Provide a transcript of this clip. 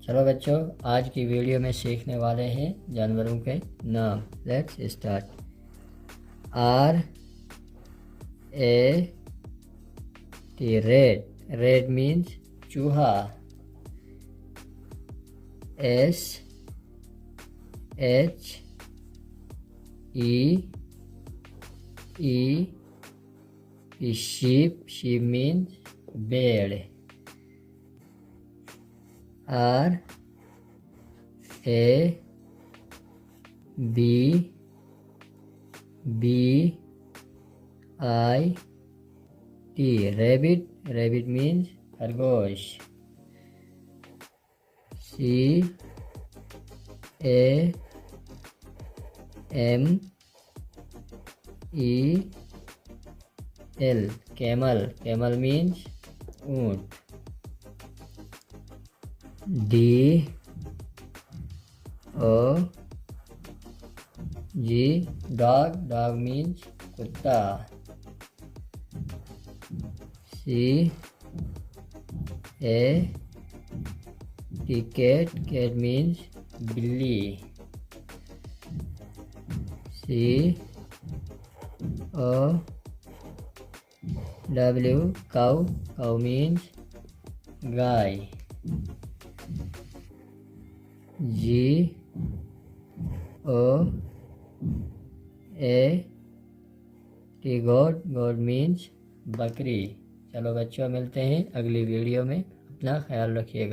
चलो बच्चों, आज की वीडियो में सीखने वाले हैं जानवरों के नाम। Let's start. R A T, rat. Rat means चूहा। S H E E, sheep। sheep means bird। R A B B I T, rabbit। rabbit means खरगोश। C A M E L, camel। camel means ऊंट। D O G, dog। dog means कुत्ता। C A T, cat। cat means बिल्ली। C O W, cow। cow means guy. G O A T, goat। goat means बकरी। चलो बच्चों, मिलते हैं अगली video में। अपना ख्याल रखिएगा।